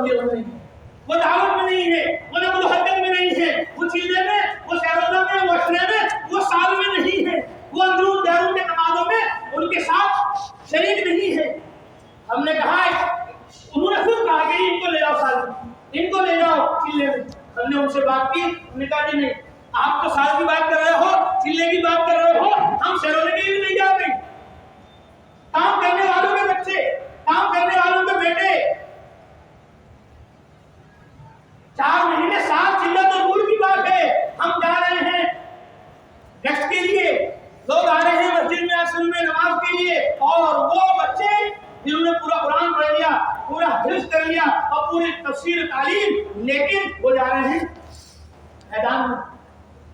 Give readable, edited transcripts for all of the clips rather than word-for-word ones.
تبلیغ میں نہیں ہے، وہ دعوت میں نہیں ہے، وہ نقل و حرکت میں نہیں ہے، وہ چیلے میں، وہ سیروزہ میں، وہ اشرے میں، وہ سال میں نہیں ہے، وہ اندرون بیرون کے نمازوں میں ان کے ساتھ شریک نہیں ہے۔ ہم نے کہا ہے، انہوں نے خود کہا کہ ان کو لے جاؤ سال میں، ان کو لے جاؤ چلے میں۔ ہم نے ان سے بات کی، انہوں نے کہا جی نہیں، آپ تو سال کی بات کر رہے ہو، چلے کی بات کر رہے ہو، ہم سیروزے کی بھی نہیں جا رہے۔ کام کرنے والوں کے بچے، کام کرنے والوں کے بیٹے 4 مہینے سال چلے تو دور کی بات ہے، ہم جا رہے ہیں ٹیسٹ کے لیے، لوگ آ رہے ہیں مسجد میں اصل میں نماز کے لیے، اور وہ بچے جنہوں نے پورا قرآن پڑھ لیا، پورا حفظ کر لیا اور پوری تفسیر تعلیم، لیکن وہ جا رہے ہیں میدان میں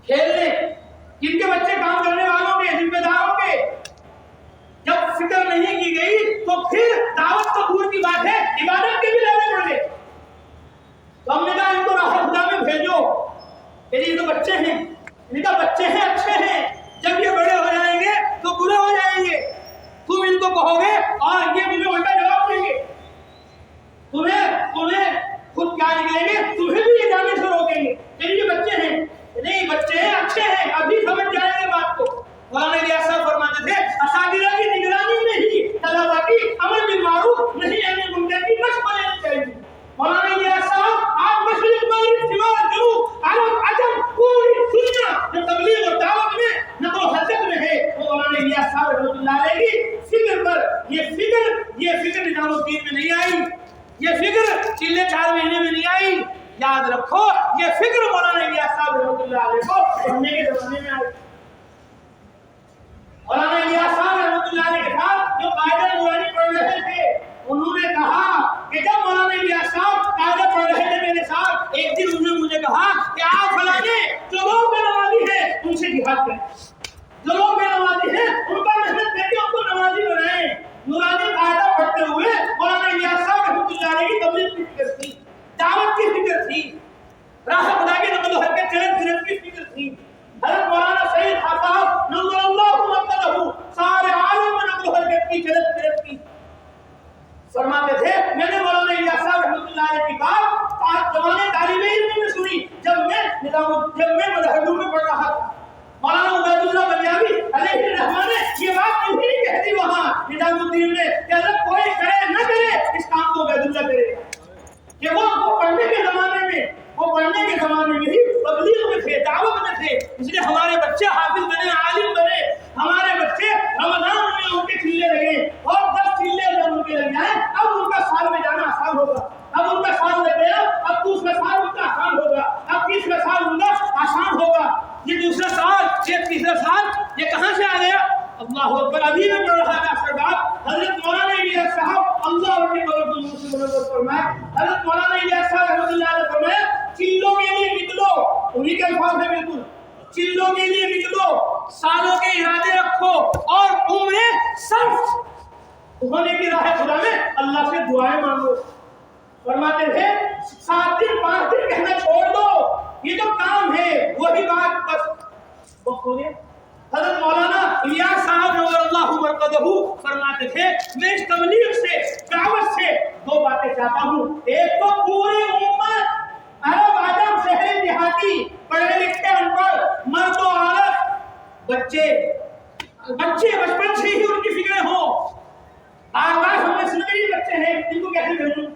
کھیلنے۔ جن کے بچے کام کرنے والوں کے، ذمہ داروں کے جب فکر نہیں کی گئی تو پھر دعوت تو دور کی بات ہے، عبادت کے بھی لینے پڑ گئے۔ تو ہم نے کہا ان کو راہ خدا میں بھیجو، یہ تو بچے ہیں، ان کا بچے ہیں، اچھے ہیں، جب یہ بڑے ہو جائیں گے تو برے ہو جائیں گے، تم ان کو کہو گے اور یہ مجھے الٹا جواب دیں گے، تمہیں خود کیا نکلیں گے، تمہیں بھی یہ جانے سے روکیں گے۔ یہ بچے ہیں، نہیں بچے ہیں، اچھے ہیں، ابھی سمجھ جائیں گے بات کو۔ مولانا الیاس صاحب فرماتے تھے، اساتذہ کی نگرانی میں ہی طلبا کی امر بالمعروف نہیں امر منکر کی مشق لینی چاہیے۔ مولانا الیاس صاحب آج مشرق مغرب شمال جنوب عرب عجم پوری دنیا جو تبلیغ اور دعوت میں نقل و حرکت میں ہے، وہ مولانا الیاس صاحب رحمۃ اللہ علیہ کی فکر پر، یہ فکر نظام الدین میں نہیں آئی، یہ فکر چلے 4 مہینے میں نہیں آئی۔ یاد رکھو، یہ فکر مولانا الیاس صاحب رحمۃ اللہ علیہ کو پڑھنے کے زمانے میں آئی۔ مولانا الیاس صاحب رحمۃ اللہ علیہ کے ساتھ جو قاعدہ نورانی پڑھ رہے تھے، انہوں نے کہا کہ جب مولانا الیاس صاحب قاعدہ پڑھ رہے تھے میرے ساتھ، ایک دن انہوں نے مجھے کہا کہ آپ فلانے جو لوگ بے نمازی ہیں ان سے جہاد کریں، جو لوگ بے نمازی ہیں ان پر محنت کر کے ان کو نمازی بنائیں۔ نورانی قاعدہ پڑھتے ہوئے مولانا الیاس صاحب رحمۃ اللہ علیہ کی تبلیغ کی فکر تھی، دعوت کی فکر تھی، راہ خدا کے نقل و حرکت چلن پھرن کی فکر تھی۔ حضرت مولانا سید خطاب نور اللہ مقدہ سارے عالم میں نقل و حرکت کی، چلن پھرن کی فرماتے تھے۔ میں نے مولانا الیاس صاحب رحمۃ اللہ علیہ کی بات آج زمانے طالب علم میں سنی، جب میں مدہدوں میں پڑھ رہا تھا۔ مولانا عبید اللہ بلیاوی علیہ الرحمہ نے یہ بات نہیں کہہ دی وہاں نظام الدین میں کہ اگر کوئی کرے نہ کرے اس کام کو عبید اللہ کرے گا، کہ وہ پڑھنے کے زمانے میں ہی تبلیغ میں تھے، دعوت میں تھے۔ اس لیے ہمارے بچے حافظ بنے، عالم بنے، ہمارے بچے رمضان میں ان کے چلے لگے، اور 10 چلے جب ان کے لگ جائیں اب ان کا سال میں جانا آسان ہوگا، اب ان کا سال لگ گیا، اب دوسرا سال ان کا آسان ہوگا، اب تیسرا سال ان کا آسان ہوگا۔ یہ دوسرا سال، یہ تیسرا سال، یہ کہاں سے آ گیا؟ اللہ اکبر۔ ابھی میں پڑھ رہا تھا سردار حضرت مولانا الیاس صاحب اللہ اپنے قبر کو نور سے منور فرمائے، حضرت مولانا الیاس صاحب رحمۃ اللہ علیہ فرمایا، چلوں کے لیے نکلو، انہی کے الفاظ ہے بالکل، چلوں کے لیے نکلو، سالوں کے ارادے رکھو اور عمریں صرف ہونے کی راہ خدا میں اللہ سے دعائیں مانگو۔ فرماتے تھے 7 دن 5 دن کہنا چھوڑ دو، یہ تو کام ہے، وہی بات بس وقت ہو گیا۔ حضرت مولانا الیاس صاحب نور اللہ مرقدہ فرماتے تھے، میں اس تبلیغ سے، دعوت سے 2 باتیں چاہتا ہوں۔ ایک تو پوری امت، عرب عجم شہری دیہاتی، پڑھے لکھے ان پڑھ، مرد و عورت، بچے بچپن سے ہی ان کی فکریں ہوں۔ آغاز ہم نے سنا کہ یہ بچے ہیں، ان کو کیسے بھیجوں،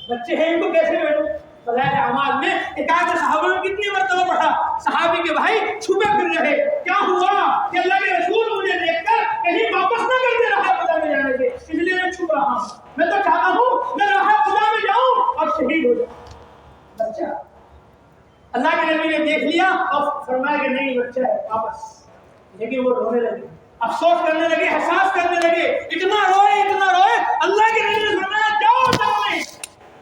بچے ہیں ان کو کیسے بھیجوں۔ فضائل اعمال میں ایک آیت صحابہ نے کتنی مرتبہ پڑھا، صحابی کے بھائی چھپے پھر رہے، کیا ہوا کہ اللہ کے رسول مجھے دیکھ کر کہیں واپس نہ کر دے راہ خدا میں جانے سے، اس لیے میں چھپ رہا ہوں، میں تو چاہتا ہوں میں راہ خدا میں جاؤں اور شہید ہو جاؤں۔ بچہ اللہ کے نبی نے دیکھ لیا اور فرمایا کہ نہیں بچہ ہے واپس، لیکن وہ رونے لگے، افسوس کرنے لگے، احساس کرنے لگے، اتنا روئے اللہ کے نبی نے فرمایا جاؤ نہیں۔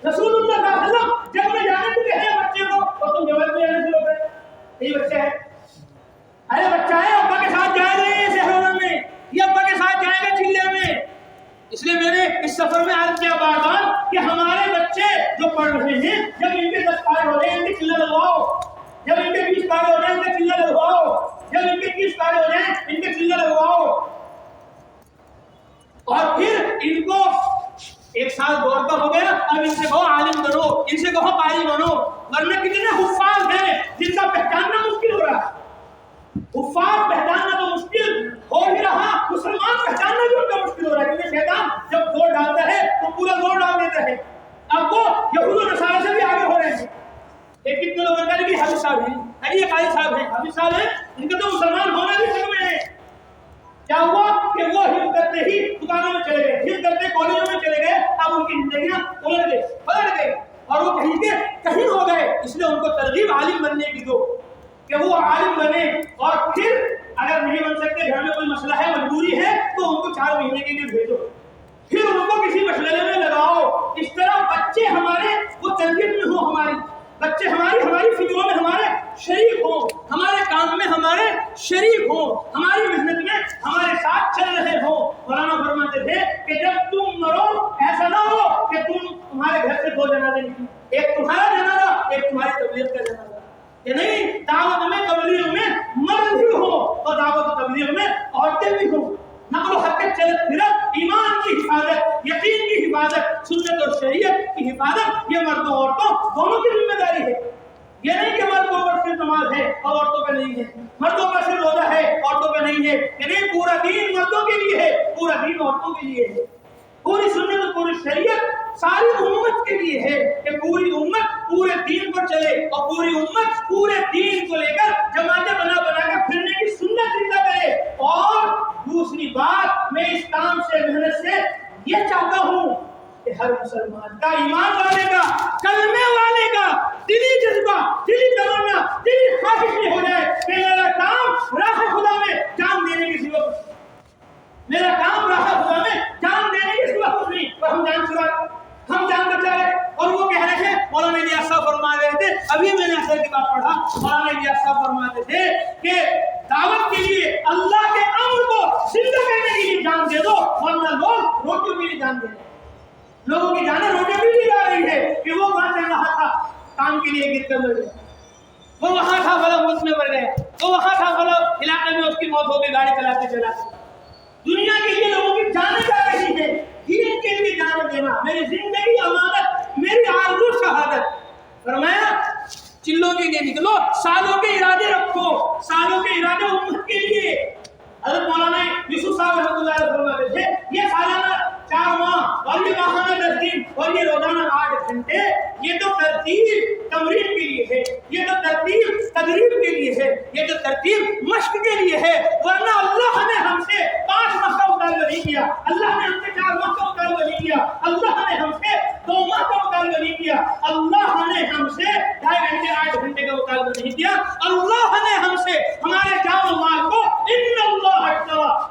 رسول اللہ صلی اللہ علیہ وسلم جب میں جانے کو کہے بچے کو اور تم جواب میں جانے سے روک رہے، یہ بچہ ہے، ارے بچہ ہے، ابا کے ساتھ جائے گا یہ شہروں میں، یہ ابا کے ساتھ جائے گا چلے میں۔ اس لیے میں نے اس سفر میں عرض کیا بار بار کہ ہمارے بچے جو پڑھ رہے ہیں، جب ان کے 10 پار ہو رہے ہیں ان کے چلے لگواؤ، جب ان کے 20 پار ہو رہے ہیں ان کے چلے لگواؤ، جب ان کے 30 پار ہو رہے ہیں ان کے چلے لگواؤ، اور پھر ان کو ایک سال دور کا ہو گیا، اب ان سے کہو عالم بنو، ان سے کہو قاری بنو، ورنہ کتنے حفاظ ہیں جن کا پہچاننا مشکل ہو رہا ہے۔ حفاظ پہچاننا تو مشکل ہو ہی رہا، مسلمان پہچاننا بھی ان کا مشکل ہو رہا ہے، کیونکہ شیطان جب زور ڈالتا ہے تو پورا زور ڈال دیتا ہے۔ اب وہ یہود و نصارہ سے بھی آگے ہو رہے ہیں۔ ایک کتنے لوگوں کا بھی حافظ صاحب ہیں، ارے یہ قاری صاحب ہیں، حافظ صاحب ہیں، ان کا تو مسلمان ہونا بھی حق میں ہے۔ کیا ہوا کہ وہ حفظ کرتے ہی دکانوں میں چلے گئے، حفظ کرتے کالجوں میں چلے گئے، اب ان کی زندگیاں پلٹ گئی اور وہ کہیں کے کہیں ہو گئے۔ اس لیے ان کو ترغیب عالم بننے کی دو کہ وہ عالم بنے، اور پھر اگر نہیں بن سکتے، گھر میں کوئی مسئلہ ہے، مجبوری ہے، تو ان کو 4 مہینے کے لیے بھیجو، پھر ان کو کسی مشغلے میں لگاؤ۔ اس طرح بچے ہمارے وہ تربیت میں ہوں، ہماری بچے ہماری فکروں میں ہمارے شریک ہوں، ہمارے کام میں ہمارے شریک ہوں، ہماری محنت میں ہمارے ساتھ چل رہے ہوں۔ مولانا فرماتے تھے کہ جب تم مرو ایسا نہ ہو کہ تمہارے گھر سے 2 جنازے نکلیں، ایک تمہارا جنازہ، ایک تمہاری تبلیغ کا جنازہ، کہ نہیں دعوت میں تبلیغ میں مرد بھی ہو اور دعوت تبلیغ میں عورتیں بھی ہوں۔ نقل و حرکت چلت پھرت، ایمان کی حفاظت، یقین کی حفاظت، سنت اور شریعت کی حفاظت، یہ مردوں عورتوں دونوں کی ذمہ داری ہے۔ یہ نہیں کہ مردوں پر صرف نماز ہے اور عورتوں پہ نہیں ہے، مردوں پر صرف روزہ ہے عورتوں پہ نہیں ہے، کہ نہیں پورا دین مردوں کے لیے ہے، پورا دین عورتوں کے لیے ہے۔ پوری سنت اور پوری شریعت ساری امت کے لیے ہے کہ پوری امت پورے دین پر چلے، اور پوری امت پورے دین کو لے کر جماعتیں بنا کر پھرنے کی سنت زندہ کرے۔ اور دوسری بات، میں اس کام سے محنت سے یہ چاہتا ہوں کہ ہر مسلمان کا، ایمان والے کا، کلمے والے کا دلی جذبہ، دلی تمنا، دلی خواہش نہیں ہو جائے کہ میرا کام راہ خدا میں جان دینے کی سوا کچھ، میرا کام راہ خدا میں جان دینے کی سوا کچھ نہیں، اور ہم جان بچا رہے۔ اور وہ کہہ رہے ہیں، مولانا الیاس صاحب فرما رہے تھے، ابھی میں نے اثر کی بات پڑھا، مولانا الیاس صاحب فرماتے تھے کہ دعوت کے لیے اللہ کے امر کو زندہ کرنے کے لیے جان دے دو، ورنہ لوگ روٹیوں کے لیے جان دے دو۔ لوگوں کی جانیں روٹیوں کے لیے جا رہی ہے کہ وہ وہاں چل رہا تھا کام کے لیے گر کر مر گیا، وہ وہاں تھا فلاں ملک میں مر گیا، وہ وہاں تھا فلاں علاقے میں اس کی موت ہو گئی گاڑی چلاتے چلاتے۔ دنیا کے لیے لوگوں کی جانیں جا رہی ہے، دین کے لیے جان دینا، میری زندگی امانت، میری آرزو شہادت۔ فرمایا چلوں کے لیے نکلو، سالوں کے ارادے رکھو، سالوں کے ارادے امت کے لیے۔ حضرت مولانا یوسف صاحب رحمۃ اللہ علیہ فرماتے تھے، یہ سالانہ 4 ماہ اور یہ ماہانہ 10 دن اور یہ روزانہ 8 گھنٹے، یہ تو ترتیب تمرین کے لیے ہے، یہ تو ترتیب تدریب کے لیے ہے، یہ تو ترتیب مشق کے لیے ہے، ورنہ اللہ نے ہم سے 5 ماہ کا مطالبہ نہیں کیا، اللہ نے ہم سے 4 ماہ کا مطالبہ نہیں کیا، اللہ نے ہم سے 2 ماہ کا مطالبہ نہیں کیا، اللہ نے ہم سے 2.5 گھنٹے 8 گھنٹے کا مطالبہ نہیں کیا، اللہ نے ہم سے ہمارے جان و مال کو ان اللہ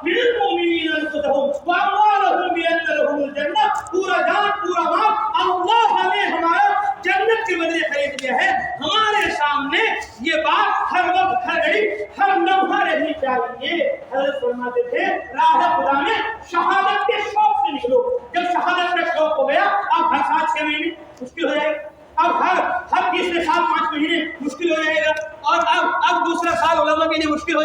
من المؤمنین انفسهم واموالهم بان لهم الجنہ، پورا جان پورا مال اللہ نے ہمارا جنت کے بدلے خرید لیا ہے۔ ہمارے سامنے یہ بات ہر وقت، ہر گھڑی، ہر لمحہ رہنی چاہیے۔ حضرت فرماتے تھے راہ خدا میں شہادت کے شوق سے نکلو۔ جب شہادت کا شوق ہو گیا، اب ہر 7-6 مہینے مشکل ہو جائے گا، اب ہر تیسرے سال 5 مہینے مشکل ہو جائے گا، اور اب دوسرا سال علماء کے لیے مشکل ہو